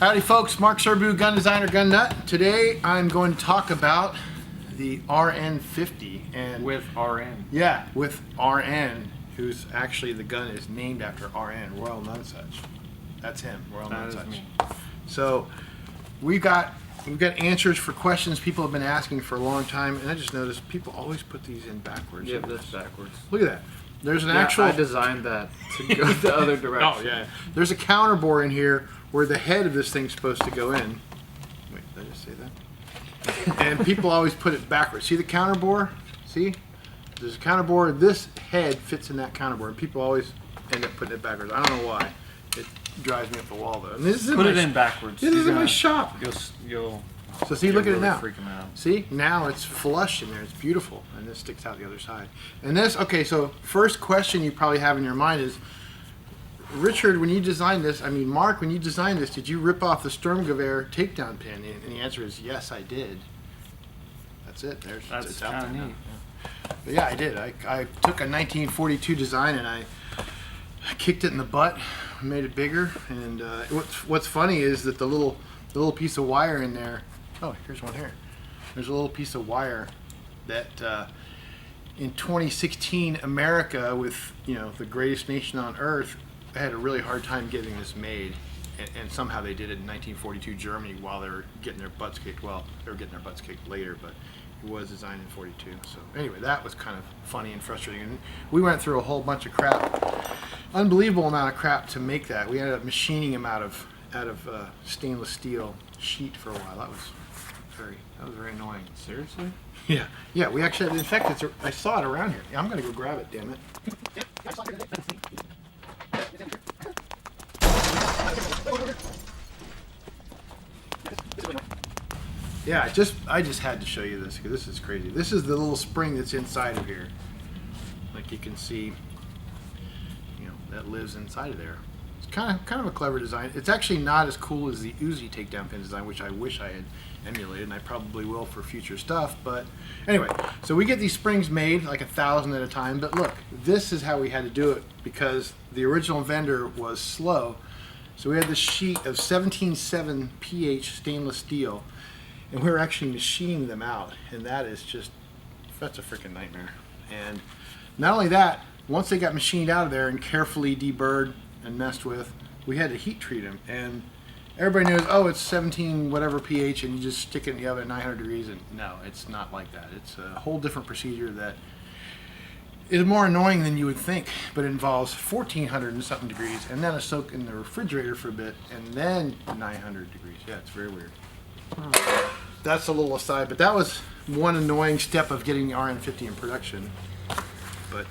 Howdy folks, Mark Serbu, gun designer, gun nut. Today I'm going to talk about the RN-50 and with RN. Yeah, with RN, who's actually the gun is named after RN, Royal Nonesuch. That's him, Royal Nonesuch. So we've got answers for questions people have been asking for a long time, and I just noticed people always put these in backwards. Yeah, that's backwards. Look at that. There's an actual. I designed that to go the other direction. Oh yeah. There's a counter bore in here where the head of this thing's supposed to go in. Wait, did I just say that? And people always put it backwards. See the counter bore? See? There's a counter bore. This head fits in that counter bore, and people always end up putting it backwards. I don't know why. It drives me up the wall though. And this is put it in backwards. This is in my shop. You'll So see, look at really it now. Freak 'em out. See, now it's flush in there. It's beautiful, and this sticks out the other side. And this, okay. So first question you probably have in your mind is, Richard, when you designed this, Mark, when you designed this, did you rip off the Sturmgewehr takedown pin? And the answer is yes, I did. That's it. That's it's out kind there of now. neat. But yeah, I did. I took a 1942 design and I kicked it in the butt, made it bigger. And what's funny is that the little piece of wire in there. Oh, here's one here. There's a little piece of wire that in 2016 America, with the greatest nation on earth, had a really hard time getting this made, and somehow they did it in 1942 Germany while they were getting their butts kicked. Well, they were getting their butts kicked later, but it was designed in 42. So anyway, that was kind of funny and frustrating. And we went through a whole bunch of crap, unbelievable amount of crap to make that. We ended up machining them out of stainless steel sheet for a while. That was very annoying. Seriously? Yeah. Yeah, we actually, in fact, I saw it around here. Yeah, I'm going to go grab it, damn it. Yeah, I just had to show you this because this is crazy. This is the little spring that's inside of here. Like you can see, that lives inside of there. It's kind of a clever design. It's actually not as cool as the Uzi takedown pin design, which I wish I had emulated, and I probably will for future stuff. But anyway, so we get these springs made like 1,000 at a time. But look, this is how we had to do it because the original vendor was slow. So we had this sheet of 17.7 pH stainless steel, and we were actually machining them out, and that's a freaking nightmare. And not only that, once they got machined out of there and carefully deburred and messed with, we had to heat treat them. And everybody knows, oh, it's 17 whatever pH, and you just stick it in the oven at 900 degrees. And no, it's not like that. It's a whole different procedure that is more annoying than you would think, but it involves 1,400 and something degrees, and then a soak in the refrigerator for a bit, and then 900 degrees. Yeah, it's very weird. That's a little aside, but that was one annoying step of getting the RN-50 in production. But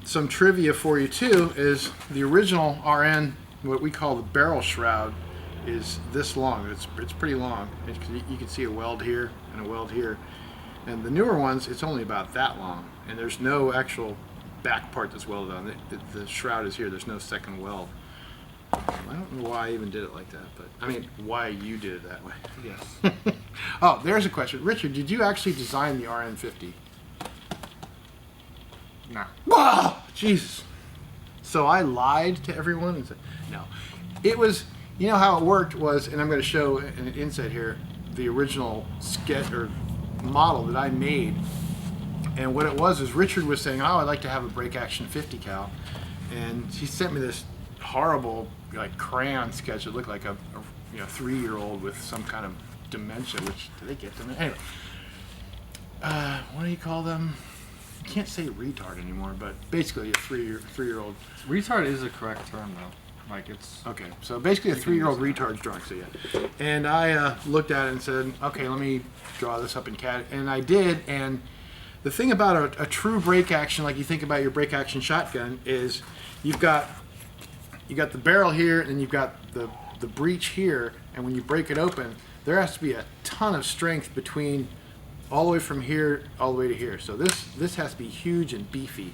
some trivia for you too is the original RN, what we call the barrel shroud, is this long. It's pretty long. You can see a weld here and a weld here. And the newer ones, it's only about that long. And there's no actual back part that's welded on. The shroud is here. There's no second weld. I don't know why I even did it like that, but why you did it that way. Yes. Oh, there's a question. Richard, did you actually design the RN-50? No. Whoa! Jesus. So I lied to everyone and said, no. It was, how it worked was, and I'm going to show an inset here, the original sketch or model that I made. And what it was is Richard was saying, oh, I'd like to have a break action 50 cal. And he sent me this horrible crayon sketch. It looked like a 3-year-old with some kind of dementia, which, do they get dementia? Anyway, what do you call them? I can't say retard anymore, but basically a three-year-old. Retard is a correct term though. It's okay. So basically a 3-year-old retard's drawing. So yeah. And I looked at it and said, okay, let me draw this up in CAD, and I did. And the thing about a true break action, like you think about your break action shotgun, is you've got the barrel here, and you've got the breech here, and when you break it open, there has to be a ton of strength between all the way from here all the way to here. So this has to be huge and beefy.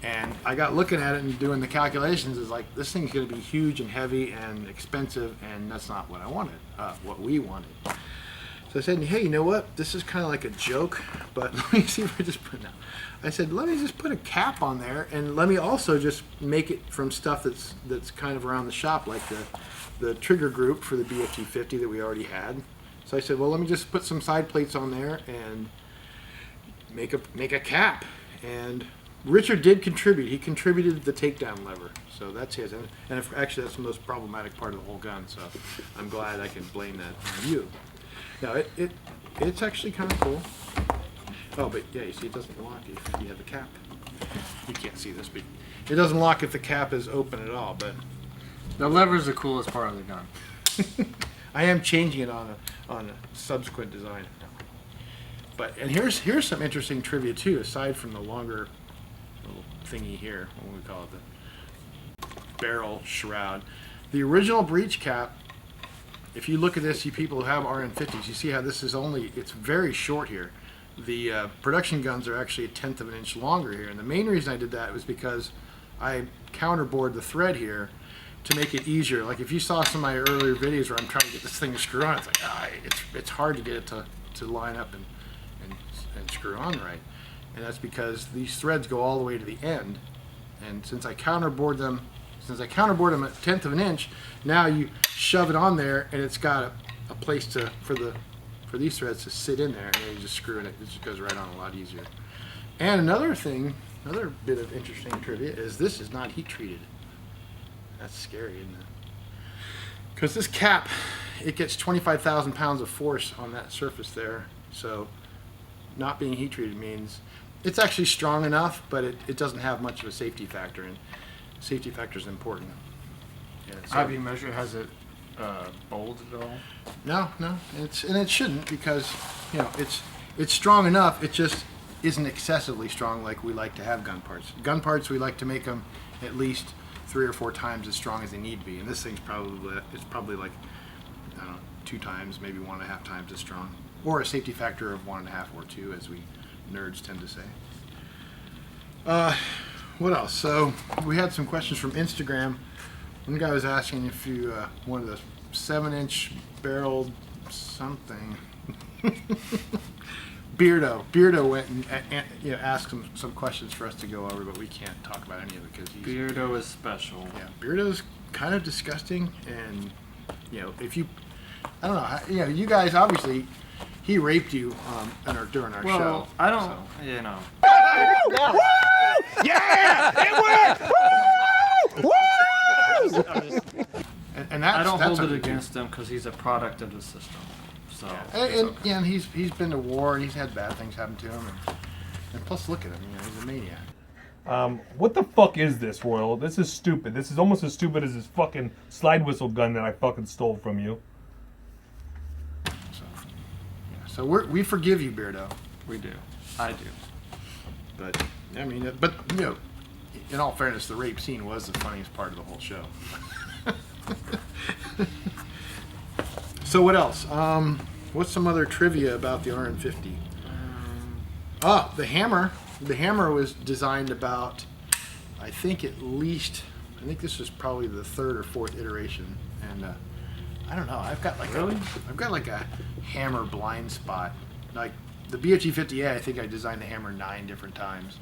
And I got looking at it and doing the calculations, is like, this thing's going to be huge and heavy and expensive, and that's not what I wanted, what we wanted. So I said, hey, you know what? This is kind of like a joke, but let me see if I just put it down. I said, let me just put a cap on there, and let me also just make it from stuff that's kind of around the shop, like the trigger group for the BFG-50 that we already had. So I said, well, let me just put some side plates on there and make a cap. And Richard did contribute. He contributed the takedown lever. So that's his. And actually, that's the most problematic part of the whole gun. So I'm glad I can blame that on you. Now, it's actually kind of cool. Oh, but yeah, you see, it doesn't lock if you have the cap. You can't see this, but it doesn't lock if the cap is open at all. But the lever is the coolest part of the gun. I am changing it on a subsequent design. And here's some interesting trivia too. Aside from the longer little thingy here, what we call it, the barrel shroud, the original breech cap. If you look at this, you people who have RN-50s, you see how this is it's very short here. The production guns are actually 1/10 of an inch longer here, and the main reason I did that was because I counterbored the thread here to make it easier. Like if you saw some of my earlier videos where I'm trying to get this thing to screw on, it's like it's hard to get it to line up and screw on right, and that's because these threads go all the way to the end, and since I counterbored them at 1/10 of an inch, now you shove it on there and it's got a place for these threads to sit in there, and then you just screw it. It just goes right on a lot easier. And another bit of interesting trivia is this is not heat treated. That's scary, isn't it? Because this cap, it gets 25,000 pounds of force on that surface there. So not being heat treated means it's actually strong enough, but it doesn't have much of a safety factor, and safety factor is important. Yeah, so Have you measured? Has it bulged at all? No, and it shouldn't, because it's strong enough. It just isn't excessively strong like we like to have gun parts. Gun parts, we like to make them at least 3 or 4 times as strong as they need to be, and this thing's probably like, I don't know, 2 times, maybe 1.5 times as strong, or a safety factor of 1.5 or 2, as we nerds tend to say. What else? So we had some questions from Instagram. One guy was asking if you wanted a 7-inch barreled something. Beardo went and asked some questions for us to go over, but we can't talk about any of it because Beardo is special. Yeah, Beardo's kind of disgusting, and I don't know, you guys obviously he raped you during our show. Well, I don't, Yeah, it worked! Woo! And that's, I don't that's hold it against him because he's a product of the system. So and he's been to war and he's had bad things happen to him, and plus look at him, he's a maniac. What the fuck is this, Royal? This is stupid. This is almost as stupid as this fucking slide whistle gun that I fucking stole from you. So we forgive you, Beardo. we do. I do. But in all fairness, the rape scene was the funniest part of the whole show. So what else? What's some other trivia about the RN-50? The hammer. The hammer was designed about, I think this was probably the 3rd or 4th iteration, and I don't know. I've got like a hammer blind spot. Like the BFG-50A, I think I designed the hammer 9 different times.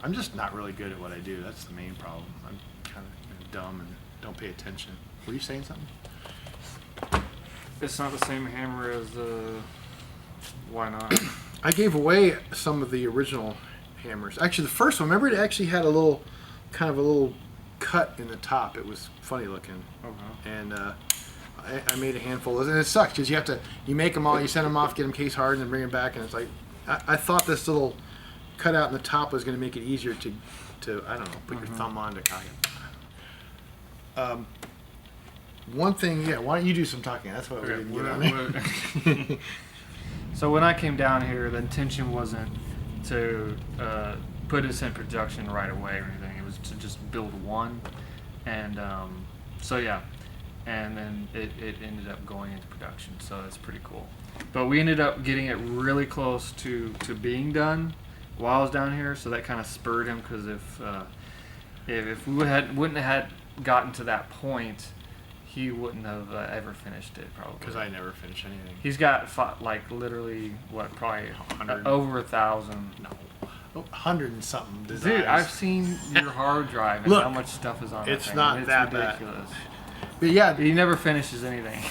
I'm just not really good at what I do. That's the main problem. I'm kind of dumb and don't pay attention. Were you saying something? It's not the same hammer as why not? I gave away some of the original hammers. Actually, the first one, remember, it actually had a little cut in the top. It was funny looking. Okay. And I made a handful of those, and it sucks because you make them all, you send them off, get them case hardened, and bring them back, and it's like, I thought this little cutout in the top was going to make it easier to I don't know, put your thumb on to cock it. One thing, why don't you do some talking? That's what we didn't get on there. So when I came down here, the intention wasn't to put this in production right away or anything. It was to just build one, and and then it ended up going into production. So that's pretty cool. But we ended up getting it really close to being done while I was down here, so that kind of spurred him, because if we wouldn't have gotten to that point, he wouldn't have ever finished it, probably. Because I never finished anything. He's got literally probably 100. Over 1,000. No, 100 and something designs. Dude, I've seen your hard drive and Look, how much stuff is on it. it's not that bad. ridiculous. But yeah, He never finishes anything.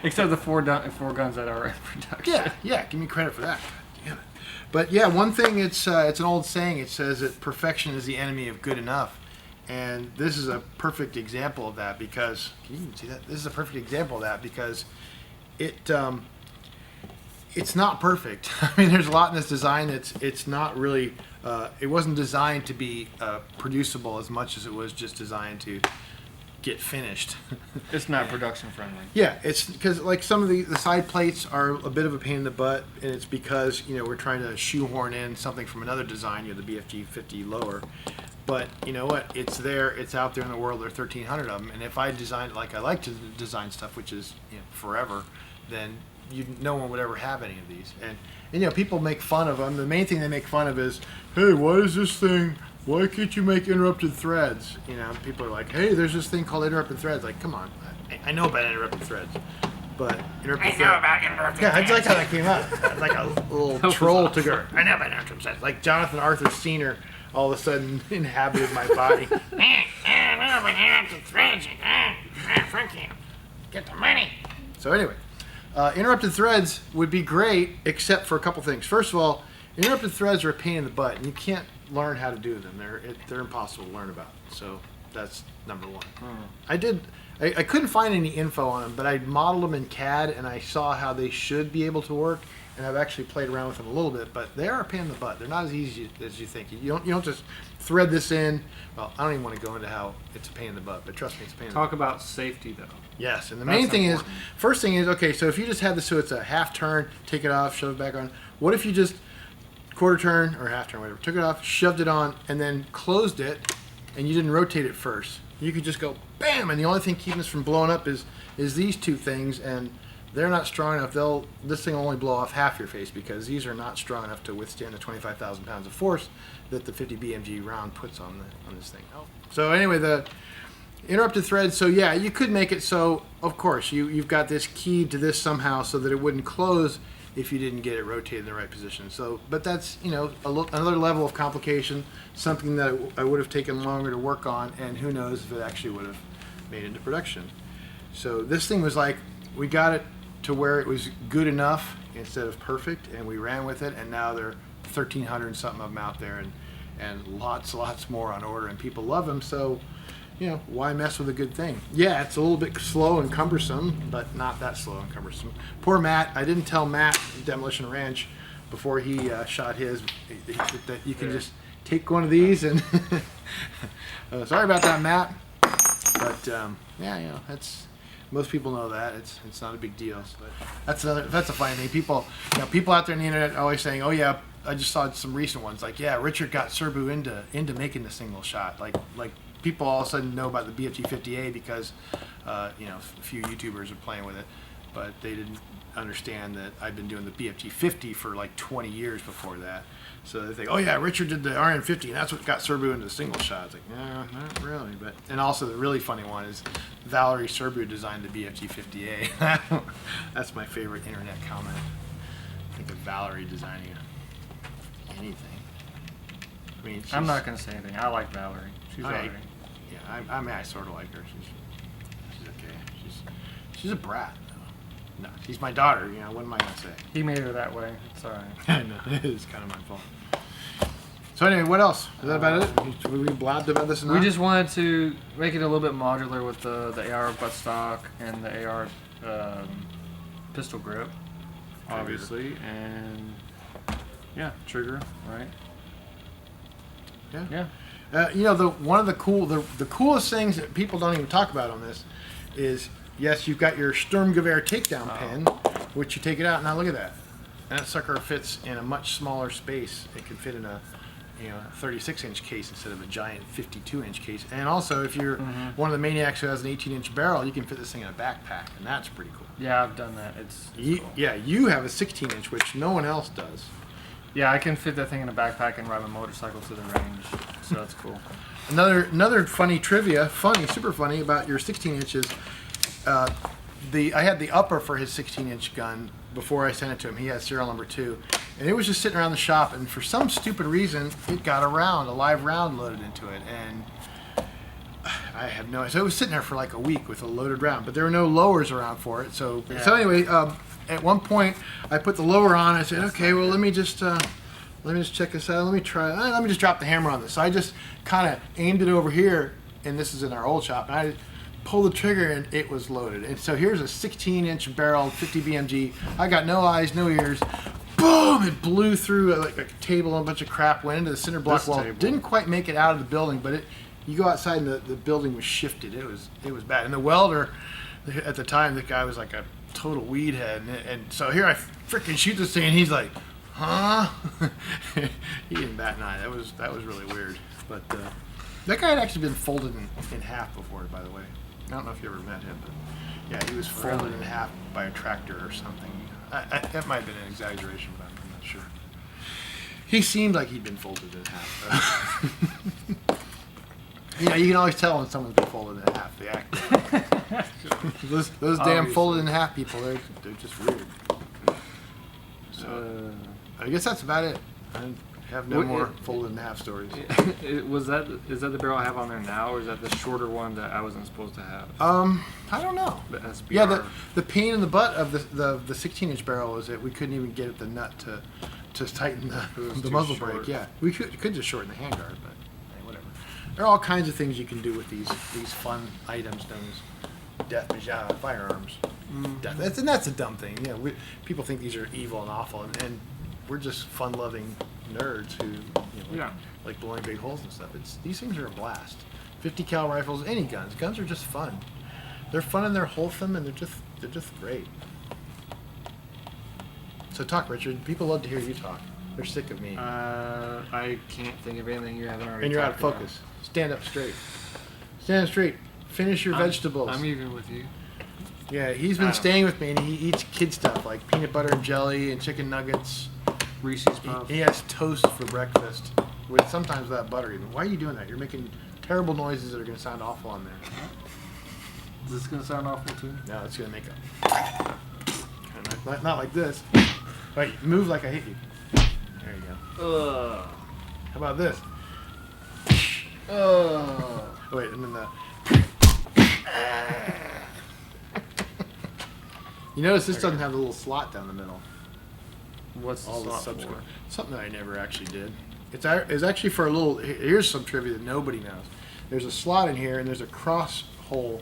Except the four guns that are in production. yeah. Give me credit for that. God damn it. But yeah, one thing it's an old saying. It says that perfection is the enemy of good enough, and this is a perfect example of that because can you even see that? This is a perfect example of that because it's not perfect. I mean, there's a lot in this design that's it's not really. It wasn't designed to be producible as much as it was just designed to get finished. It's not production friendly. Yeah, it's because like some of the side plates are a bit of a pain in the butt, and it's because we're trying to shoehorn in something from another design, the BFG-50 lower. But you know what? It's there. It's out there in the world. There are 1,300 of them, and if I designed it like I like to design stuff, which is forever, then no one would ever have any of these. And people make fun of them. The main thing they make fun of is, hey, what is this thing? Why can't you make interrupted threads? People are like, hey, there's this thing called interrupted threads. Like, come on, I know about interrupted threads, but interrupted threads. about interrupted Yeah, I like how that came up. Like a little troll to go. I know about interrupted threads. Like Jonathan Arthur Senior, all of a sudden inhabited my body. I know about interrupted threads. Fuck you. Get the money. So anyway, interrupted threads would be great, except for a couple things. First of all, interrupted threads are a pain in the butt, and you can't learn how to do them. They're impossible to learn about. So that's number one. I couldn't find any info on them, but I modeled them in CAD, and I saw how they should be able to work, and I've actually played around with them a little bit, but they are a pain in the butt. They're not as easy as you think. You don't just thread this in. Well, I don't even want to go into how it's a pain in the butt, but trust me, it's a pain in the butt. Talk about safety though. Yes, and the That's main thing important. first thing is, okay, so if you just have this so it's a half turn, take it off, shove it back on. What if you just quarter turn or half turn, whatever, took it off, shoved it on, and then closed it, and you didn't rotate it first? You could just go bam, and the only thing keeping this from blowing up is these two things, and they're not strong enough. This thing will only blow off half your face because these are not strong enough to withstand the 25,000 pounds of force that the 50 BMG round puts on this thing. So anyway, the interrupted thread. So yeah, you could make it so, of course, you've got this key to this somehow so that it wouldn't close if you didn't get it rotated in the right position. So, but that's another level of complication, something that I would have taken longer to work on, and who knows if it actually would have made it into production. So this thing was like, we got it to where it was good enough instead of perfect, and we ran with it, and now there are 1,300 something of them out there, and lots more on order, and people love them. So why mess with a good thing? Yeah, it's a little bit slow and cumbersome, but not that slow and cumbersome. Poor Matt. I didn't tell Matt Demolition Ranch before he shot his that you can just take one of these and sorry about that, Matt. But that's most people know that it's not a big deal. So that's a funny thing. People out there on the internet are always saying, oh yeah, I just saw some recent ones like, yeah, Richard got Serbu into making the single shot, like people all of a sudden know about the BFG-50A because a few YouTubers are playing with it, but they didn't understand that I've been doing the BFG-50 for like 20 years before that. So they think, oh yeah, Richard did the RN-50 and that's what got Serbu into the single shot. It's like, no, not really. And also the really funny one is Valerie Serbu designed the BFG-50A. That's my favorite internet comment. Think of Valerie designing anything. I mean, I'm not going to say anything. I like Valerie. She's alright. Yeah, I sort of like her. She's okay. She's a brat, though. No, she's my daughter. What am I gonna say? He made her that way. It's alright. I know, it is kind of my fault. So anyway, what else? Is that about it? We blabbed about this enough? We just wanted to make it a little bit modular with the AR buttstock and the AR pistol grip, obviously, and trigger, right? Yeah. Yeah. One of the coolest things that people don't even talk about on this is, yes, you've got your Sturmgewehr takedown pin, which you take it out. Now look at that. That sucker fits in a much smaller space. It could fit in a 36-inch case instead of a giant 52-inch case. And also, if you're one of the maniacs who has an 18-inch barrel, you can fit this thing in a backpack, and that's pretty cool. Yeah, I've done that. It's cool. Yeah, you have a 16-inch, which no one else does. Yeah, I can fit that thing in a backpack and ride my motorcycle to the range, so that's cool. Another funny trivia, super funny about your 16 inches. I had the upper for his 16-inch gun before I sent it to him. He had serial number 2, and it was just sitting around the shop. And for some stupid reason, it got a live round loaded into it. And I have no. So it was sitting there for like a week with a loaded round, but there were no lowers around for it. So Yeah. so anyway, at one point I put the lower on. I said, okay, well let me just check this out. Let me try. Let me just drop the hammer on this. So I just kind of aimed it over here, and this is in our old shop. And I pulled the trigger, and it was loaded. And so here's a 16-inch barrel, 50 BMG. I got no eyes, no ears. Boom! It blew through like a table and a bunch of crap. Went into the cinder block This wall. table. Didn't quite make it out of the building, but it. You go outside, and the building was shifted. It was bad. And the welder, at the time, the guy was like a total weed head. And so here I freaking shoot this thing, and he's like, huh? He didn't bat an eye. That was really weird. But that guy had actually been folded in half before, by the way. I don't know if you ever met him, but yeah, he was folded Really? in half by a tractor or something. That might have been an exaggeration, but I'm not sure. He seemed like he'd been folded in half. You know, you can always tell when someone's been folded in half. They act. those damn Obviously. folded in half people, they're just weird. So I guess that's about it. I have no What- more folded in half stories. is that the barrel I have on there now, or is that the shorter one that I wasn't supposed to have? I don't know. The SBR. Yeah, the pain in the butt of the 16-inch barrel is that we couldn't even get at the nut to tighten was the too muzzle short. brake. Yeah, we could just shorten the handguard, but hey, whatever. There are all kinds of things you can do with these fun items known as death machine firearms. Death. That's a dumb thing. You know, people think these are evil and awful, and we're just fun-loving nerds who like blowing big holes and stuff. These things are a blast. 50 cal rifles, any guns. Guns are just fun. They're fun and they're wholesome and they're just great. So talk, Richard. People love to hear you talk. They're sick of me. I can't think of anything you haven't already. And you're out of talked focus. Stand up straight. Stand up straight. Finish your about. vegetables. I'm even with you. Yeah, he's I been don't- staying with me and he eats kid stuff like peanut butter and jelly and chicken nuggets. Reese's Puffs. He has toast for breakfast, with sometimes without butter even. Why are you doing that? You're making terrible noises that are going to sound awful on there. Is this gonna sound awful too? No, it's going to make a... Not like this. Wait, move like I hit you. There you go. Ugh. How about this? Ugh. Oh, wait, and then the... You notice this doesn't have a little slot down the middle. What's the All the slot subsequent. for? Something that I never actually did. It's actually for a little. Here's some trivia that nobody knows. There's a slot in here, and there's a cross hole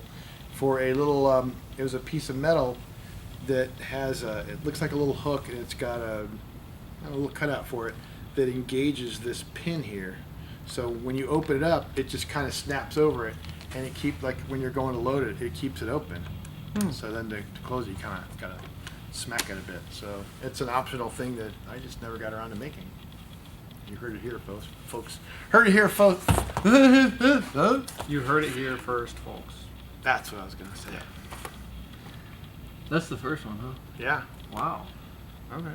for a little. It was a piece of metal that has a. It looks like a little hook, and it's got a little cutout for it that engages this pin here. So when you open it up, it just kind of snaps over it, and it keeps like when you're going to load it, it keeps it open. So then to close it, you kind of gotta smack it a bit. So it's an optional thing that I just never got around to making. You heard it here, folks. Heard it here, folks. You heard it here first, folks. That's what I was gonna say. That's the first one, huh? Yeah, Wow. Okay.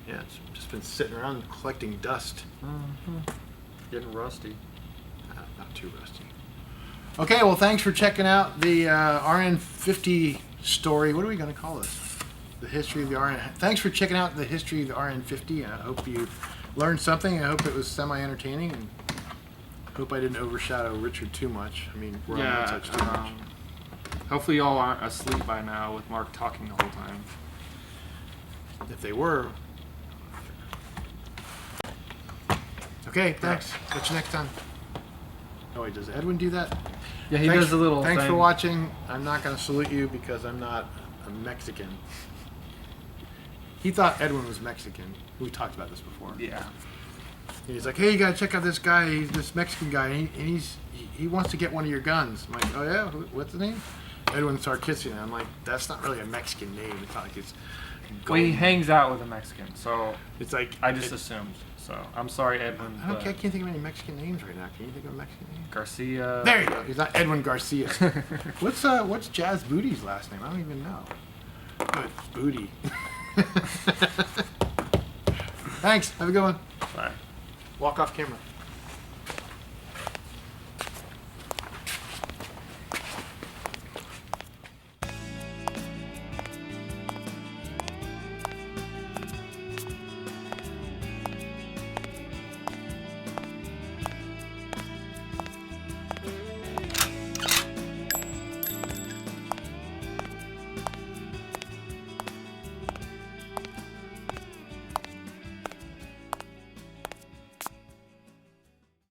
yeah. It's just been sitting around collecting dust. Getting rusty. Not too rusty. Okay, well, thanks for checking out the RN-50 story. What are we gonna call this? The history of the RN. Thanks for checking out the history of the RN-50. I hope you learned something. I hope it was semi-entertaining, and hope I didn't overshadow Richard too much. I mean, we're on such too much. Hopefully y'all aren't asleep by now with Mark talking the whole time. If they were. Okay, thanks. Catch you next time. Oh wait, does Edwin do that? Yeah, he Thanks- does a little Thanks thing. for watching. I'm not going to salute you because I'm not a Mexican. He thought Edwin was Mexican. We talked about this before. Yeah. And he's like, hey, you got to check out this guy. He's this Mexican guy. And he wants to get one of your guns. I'm like, oh yeah? What's his name? Edwin Sarkisian. I'm like, that's not really a Mexican name. It's not like it's... Well, he Gold. hangs out with a Mexican, so It's like... I just assumed. So I'm sorry, Edwin. I but can't think of any Mexican names right now. Can you think of a Mexican name? Garcia. There you go. He's not Edwin Garcia. What's Jazz Booty's last name? I don't even know. Oh, it's Booty. Thanks. Have a good one. Bye. Walk off camera.